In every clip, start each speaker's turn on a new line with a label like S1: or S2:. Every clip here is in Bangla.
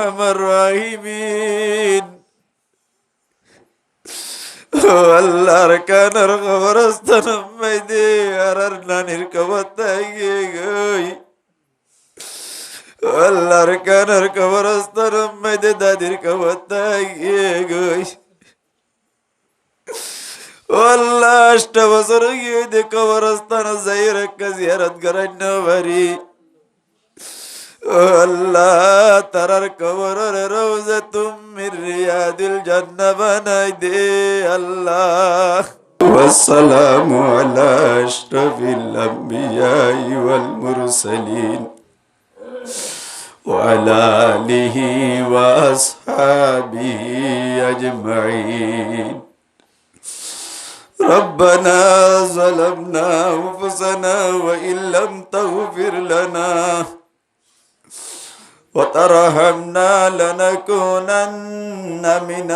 S1: আরহামার রাহিমিন। ও আল্লাহর কানার কবরস্থান মাইদে আর নানির কবরটাই গই। ও আল্লাহর কানার কবরস্থান মাইদে দাদির কবরটাই গই। ও আল্লাহ 8 বছর গিয়ে দে কবরস্থান যাই রেখা জিয়ারত করাইন বাড়ি। ও আল্লাহ তারার কবরের রওজাতুম মির রিয়াদিল জান্নাহ বানাই দে আল্লাহ। ওয়াসসালামু আলা আশরাফিল আমবিয়াই ওয়াল মুরসালিন ওয়া আলা আলিহি ওয়া আসহাবিহি আজমাইন। ربنا ظلمنا أنفسنا وإن لم تغفر لنا وترحمنا لنكونن من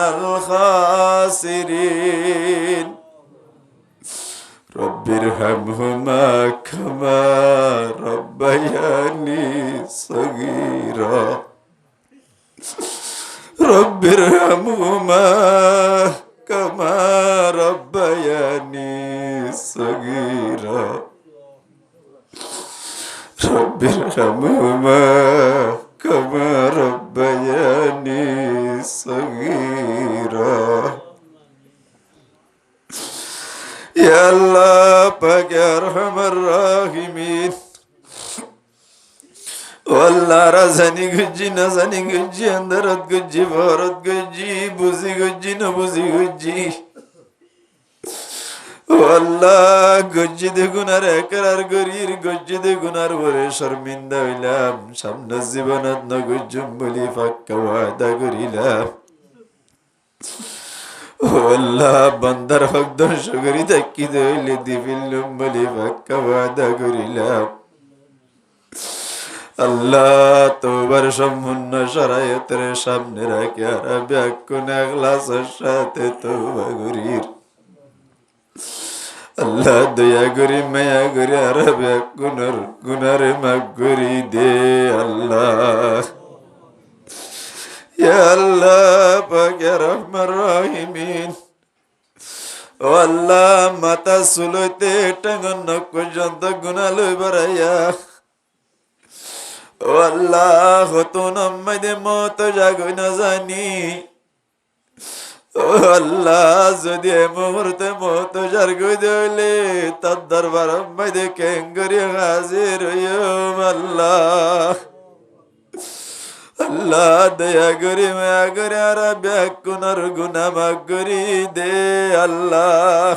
S1: الخاسرين رب ارحمهما كما ربياني صغيرا رب ارحمهما كما ربياني صغيرا رب ارحمهما كما ربياني صغيرا يا الله পাক يا ارحم الراحمين। والله রাজানি গুজি না জানি গুজি আন্দারত গুজি ভরত গুজি বুঝি গুজি না বুঝি গুজি। আল্লাহ গজ্জিদে গুনার একরার গরির গজ্জিদে গুনার বরে শর্মিন্দা হইলাম। সামনে জীবনত নগুজুম বলি ফাক্কা ওয়াদা করিলাম। আল্লাহ বান্দার হক ধ্বংস করি থাকি দইলে দিবিল্লুম বলি ফাক্কা ওয়াদা করিলাম। আল্লাহ তোবার সম্পূর্ণ শরায়তের সামনে রাখি আর ব্যাকুন ইখলাসের সাথে তওবা করির। আল্লাহ দয়া করি মায়া করি আর ব্যাকুনের গুনারে মাফ করি দে আল্লাহ। ইয়া আল্লাহ পাক ইয়া রহমান রহিমিন। ও আল্লাহ মাথা চুলইতে টাঙ্গন নখ পর্যন্ত গুনাহ লই বাড়াইয়া। ও আল্লাহ হতুন আম্মাইদে মত জাগই না জানি। ও আল্লাহ যদি এ মুহূর্তে মত জার গই দিলে তার দরবার আম্মাইদে কেঙ্গরি হাজির হইম আল্লাহ। আল্লাহ দয়া করি মায়া করে আর ব্যাকুনার গুনাহ মাফ করি দে আল্লাহ।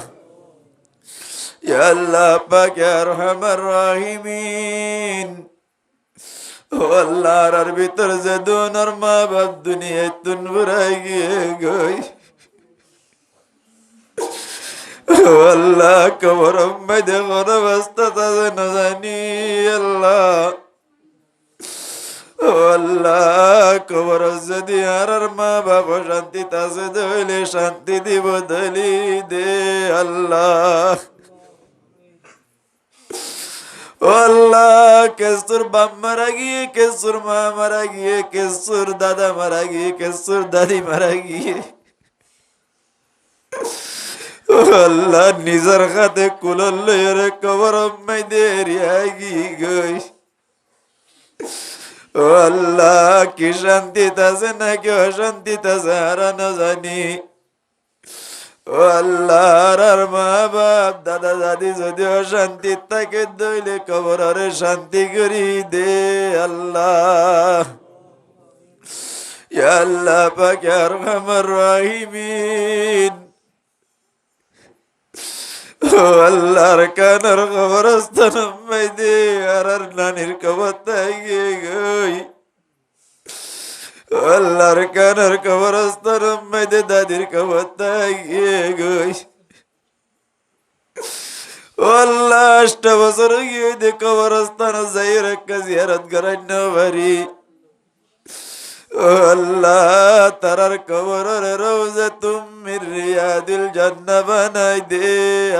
S1: ইয়া আল্লাহ পাক ইয়া আরহামার রাহিমিন। ও আল্লাহর আর ভিতর যে দুনার মা বাপ দুনিয়ায় তুন বুড়াই গিয়ে গই। ও আল্লাহ কবর মাইদে কোন অবস্থা তাদের না জানি আল্লাহ। ও আল্লাহ কবর যদি আর মা বাবা শান্তি তাছে দইলে শান্তি দিব দলি দে আল্লাহ। ও আল্লাহ কেসুর বাপ মারা গিয়ে কেসুর মা মারা গিয়ে কেসুর দাদা মারা গিয়ে কেসুর দাদি মারা গিয়ে ও আল্লাহ নিজের হাতে কুলল লইরে কবর মাইদে রিয়াই গই। ও আল্লাহ কি শান্তি তাছে নাকি অশান্তি তাছে আর না জানি। ও আল্লাহ আর মা বাপ দাদা দাদি যদি অশান্তি থাকে দইলে কবরে শান্তি করি দে আল্লাহ। ইয়া আল্লাহ পাক ইয়া আরহামার রাহিমিন। ও আল্লাহর কানার কবরস্থান মাইদে আর নানির কবরটাই গই। ও আল্লাহর কানার কবরস্থান মাইদে দাদির কবরটাই গই। ও আল্লাহ 8 বছর গিয়ে দে কবরস্থান যাই রেখা জিয়ারত করাইন বাড়ি। ও আল্লাহ তারার কবরের রওজাতুম মির রিয়াদিল জান্নাহ বানাই দে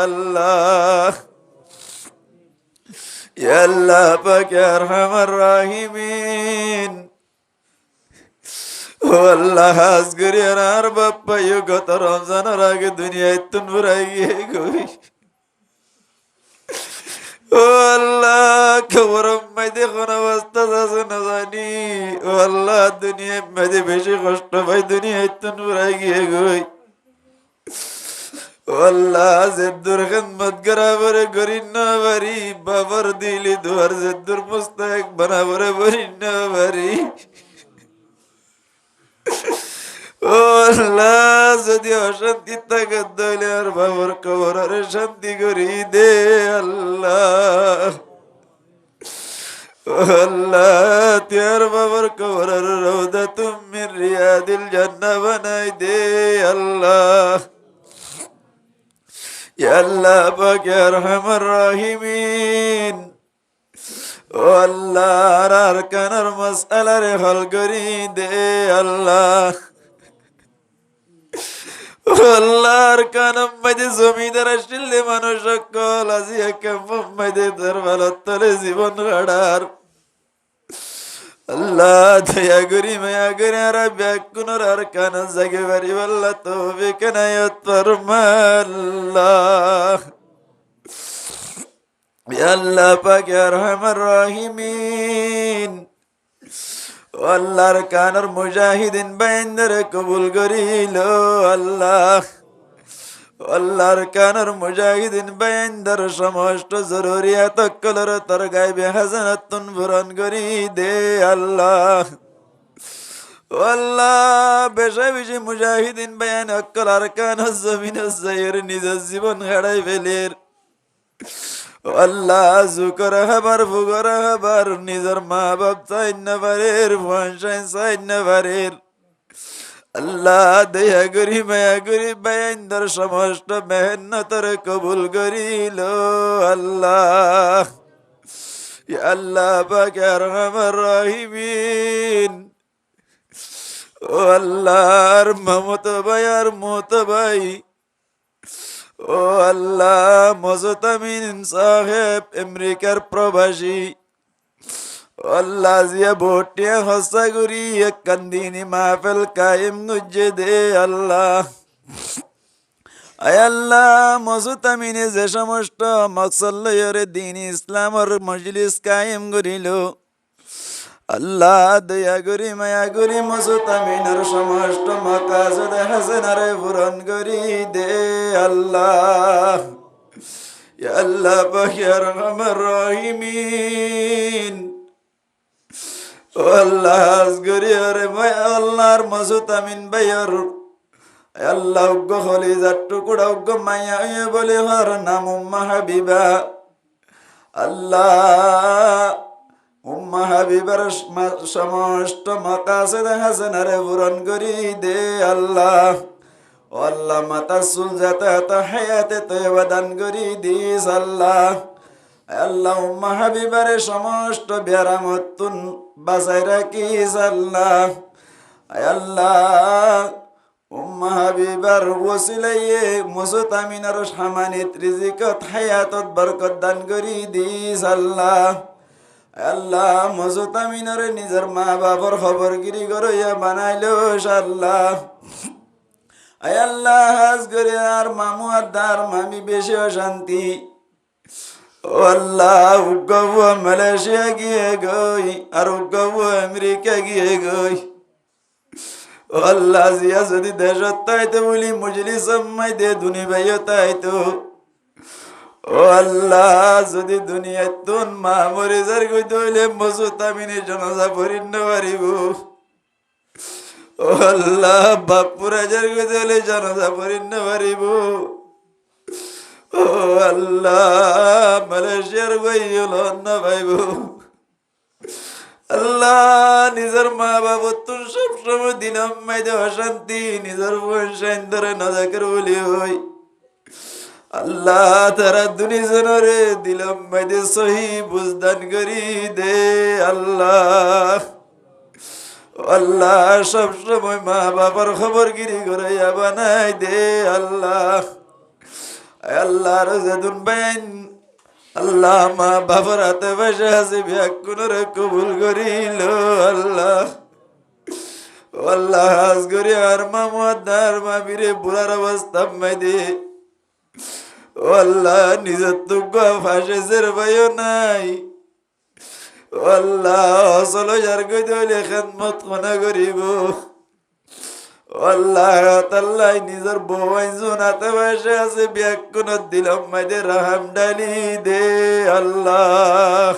S1: আল্লাহ। ইয়া আল্লাহ পাক ইয়া আরহামার রাহিমিন। ও আল্লাহ হাজ করি আর বাপ্পা গত রমজানের আগে দুনিয়ায় তুন বুড়াই গিয়ে গই ও আল্লাহ খবর মাইদে কোন অবস্থা আছে না জানি ও আল্লাহ দুনিয়ায় মাইদে বেশি কষ্ট পাই দুনিয়ায় তুন বুড়াই গিয়ে গই ও আল্লাহ জেদ্দুর খেদমত করাবরে করি না পারি বাবার দিলি দুয়ার জেদ্দুর মুস্তাক বানাবরে বরি না পারি ও আল্লাহ যদি অশান্তি থাকে দইলে আর বাবার কবর আরে শান্তি করি দে আল্লাহ ও আল্লাহ তের বাবার কবর আর রওদা তুমি রিয়াদিল জান্নাহ বানাই দে আল্লাহ ইয়া আল্লাহ পাক ইয়া আরহামার রাহিমিন ও আল্লাহ আর কানার মাসআলারে হল করি দে আল্লাহ আল্লাহর কানম মাঝে জমিদার আসলে মানুষ সকল আজি মাঝে দরবালত তলে জীবন কাটার আল্লাহ দয়া করি মায়া করে আর ব্যাকুনর আর কান জাগে বাড়ি আল্লাহ তবে কেনায়ত ফরমাল্লাহ আল্লাহ পাক ইয়া আরহামার রাহিমিন আল্লাহর কানর মুজাহিদিন বাইন্দর কবুল করিল আল্লাহ আল্লাহর কানর মুজাহিদিন বাইন্দর সমস্ত জরুরিয়াত কলর তর গাইবে হাসানাতুন পূরণ করি দে আল্লাহ আল্লাহ বেশা বেশি মুজাহিদিন বায়ান অক্কল আর কান জমিন জায়ের নিজ জীবন হারাই ফেলের আল্লাহ জুকর হবার ফুকর হবার নিজের মা বাপ চাই না পারের ফনসাইন চাই না পারের আল্লাহ দয়া করি মায়া করি বায়াইন্দর সমস্ত মেহনতর কবুল করিল আল্লাহ ইয়া আল্লাহ পাক ইয়া আরহামার রাহিমিন ও আল্লাহর মমত ভাই আর মত ভাই ও আল্লাহ মজতামিন সাহেব আমেরিকার প্রবাসী আল্লাহ জিয়া ভোটিয়া হসা করি এক কান্দিনী মাহফিল কায়েম গুজে দে আল্লাহ আয় আল্লাহ মজতামিনে যে সমস্ত মকসল্লয়রে দিন ইসলামর মজলিস কায়েম করিল আল্লাহ দয়া করি মায়া করি মজতামিনের সমস্ত মাকাসদ হাসানারে পূরণ করি দে আল্লাহ ইয়া আল্লাহ পাক ইয়া আরহামার রাহিমিন ও আল্লাহ আসগরি আরে মায়া আল্লাহর মজতামিন ভাইয়ার আল্লাহ উগ্গ খলিজার টুকুরা উগ্গ মায়া বলে হর নাম উম্মা হাবিবা আল্লাহ উম্মা হাবিবার সমস্ত মাকাসিদ হাসানারে পূরণ করি দে আল্লাহ ও আল্লাহ মাতা সুলজাত হায়াতে তয়বা দান করি দিস আল্লাহ আল্লাহ উম্মা হাবিবারে সমস্ত বেরামতুন বাঁচাই রাখিস আল্লাহ আল্লাহ উম্মা হাবিবার ওসিলায়ে মুসতামিনার সামানিত রিজিকত হায়াতত বরকত দান করি দিস আল্লাহ আল্লাহ মজতামিনারে নিজের মা বাবার খবর গিরি গরইয়া বানাইলো আল্লাহ আয় আল্লাহ হাজ করে আর মামু আর দার মামি বেশি অশান্তি ও আল্লাহ উগ্গব মালয়েশিয়া গিয়ে গই আর উগ্গব আমেরিকা গিয়ে গই ও আল্লাহ জিয়া যদি দেশত তাইতো বলি মজলিস মাই দে দুনি ভাইও তাইতো ও আল্লাহ যদি দুনিয়ায় তুন মা মরে যার কইতে হইলে মজতামিনের জানাজা পড়িন না পারিব ও আল্লাহ বাপুরা যার কইতে হইলে জানাজা পড়িন না পারিব ও আল্লাহ মালয়েশিয়ার বইল না পাইব আল্লাহ নিজের মা বাবা তোর সবসময় দিনম মাইদে অশান্তি নিজের বয়সাইন ধরে নাজাকের বলি হই আল্লাহ তারা দুনিজনরে দিলম মাইদে সহি বুঝদান করি দে আল্লাহ আল্লাহ সবসময় মা বাবার খবর গিরি ঘুরাইয়া বানাই দে আল্লাহ আল্লাহ রাজাদুন বাইন আল্লাহ মা বাবার হাতে বসে আছে ব্যাকুনরে কবুল করিল আল্লাহ ও ও আল্লাহ হাজ করি আর মা মুয়াদ্দার মা বীরে বুড়ার অবস্থা মাইদে ও আল্লাহ নিজের তুগ্গ ফাঁসে জের ভাইও নাই ও আল্লাহ চলো যার কইতে হইলে খেদমত মনে করিব ও আল্লাহ তাল্লাই নিজের বউ আইজন হাতে বসে আছে ব্যাগ কোন দিলাম মাইদে রাহাম ডালি দে আল্লাহ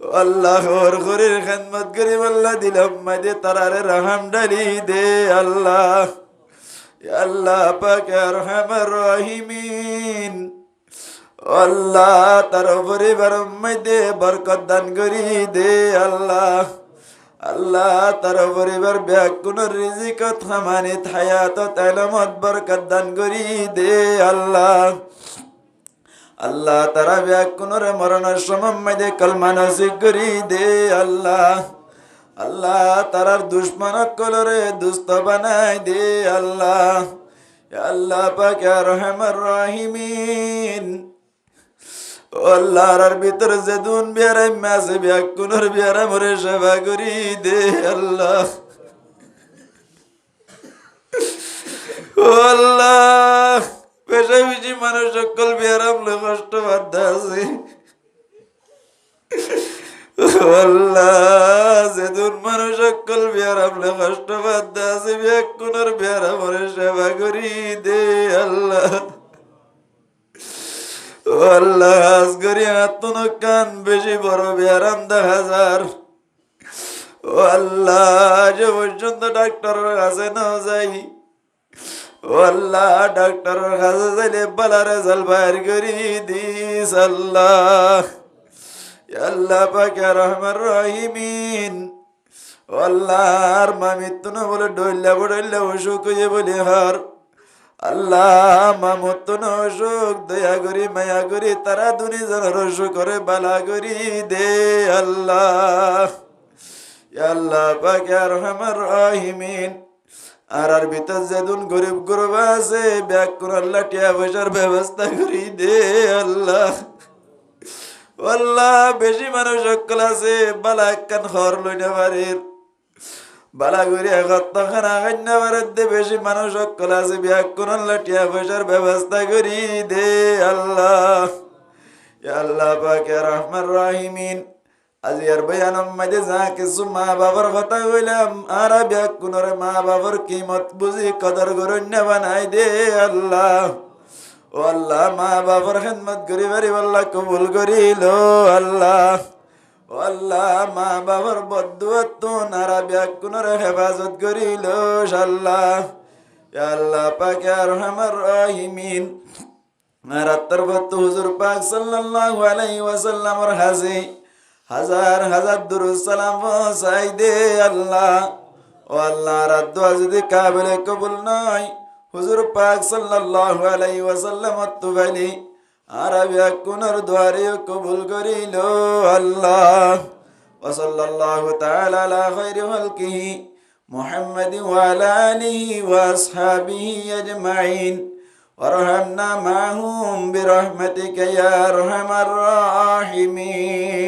S1: ও আল্লাহ ওর ঘরের খেদমত করি আল্লাহ দিলাম মাইদে তারারে রাহাম ডালি দে আল্লাহ আল্লাহ পাক আরহামার রাহিমিন আল্লাহ তার পরিবার মধ্যে বরকত দান করি দে আল্লাহ আল্লাহ তার পরিবার ব্যাকুন রিজিকত খামানিত হায়াতত ইলমত বরকত দান করি দে আল্লাহ আল্লাহ তারা ব্যাকুনের মরণের সময় মধ্যে কলমা নসিব করি দে আল্লাহ আল্লাহ তারার দুশ্মন কলরে দুস্ত বানাই দে আল্লাহ আল্লাহ পাক আরহামার রাহিমিন আল্লাহর ভিতর যে দুন বিয়ারাই মাঝে ব্যাকুনের বিয়ারা মরে সেবা করি দে আল্লাহ আল্লাহ পেশা বেশি মানুষ সকল বিয়ারাম কষ্ট বাধ্য আছে আল্লাহ যেদুন মানুষ সকল বিয়ারাম কষ্ট বাধ্য আছে ব্যাকুনের বিয়ারা মরে সেবা করি দে আল্লাহ ও আল্লাহ আজগরি আত্মন কান বেশি বড় বিয়ারাম 10,000 ও আল্লাহ যে পর্যন্ত ডাক্তারের কাছে না যাই ও আল্লাহ ডাক্তারের কাছে যাইলে বালা রেজাল্ট বাইর করি দিস আল্লাহ আল্লাহ পাক রহমান রহিমিন ও আল্লাহর মা মৃত্যু না বলে ডইল্লা অসুখ হয়ে বলে হার আল্লাহ মা মৃত্যু না অসুখ দয়া করি মায়া করি তারা দুনিজনের অসুখ করে বালা করি দে আল্লাহ আল্লাহ পাক রহমান রহিমিন আর ভিতর যেদিন গরিব গরিব আছে ব্যাগ করে আল্লাহ টিয়া পয়সার ব্যবস্থা করি দে আল্লাহ আল্লাহ বেশি মানুষ সকল আছে বালা একখান ঘর লইতে পারে বালা করে খানা খাইনা পারে দে বেশি মানুষ সকল আছে ব্যাগ করে আল্লাহ টিয়া পয়সার ব্যবস্থা করি দে আল্লাহ আল্লাহ পাক রহমান রহিমিন আজি আর বয়ানম মাঝে যা কিছু মা বাবার কথা কইলাম আর ব্যাগ কোনরে মা বাবার কিমত বুঝি কদর গরণ্য বানাই দে আল্লাহ ও আল্লাহ মা বাবার খেদমত করি বারি আল্লাহ কবুল করিল আল্লাহ ও আল্লাহ মা বাবার বদুয়াত নারা ব্যাগ কোনরে হেফাজত করিল আল্লাহ আল্লাহ পাক আরহামার রাহিমিন রাত্তর বত হুজুর পাক সাল্লাল্লাহু আলাইহি ওয়াসাল্লামর হাজি হাজার হাজার দুরূদ সালাম পৌঁছাই দে আল্লাহ ও আল্লাহ রাত যদি কাবিলে কবুল নয় হুজুর পাক সাল্লাল্লাহু আলাইহি ওয়াসাল্লাম তুবাইলি আর ব্যাকুনের দুয়ারে কবুল করিল আল্লাহ ওয়া সাল্লাল্লাহু তাআলা আলা খায়রি খালকিহি মুহাম্মাদি ওয়া আলা আলিহি ওয়া আসহাবিহি আজমাইন ওয়ারহামনা মাহুম বিরহমাতিকা ইয়া আরহামার রাহিমিন।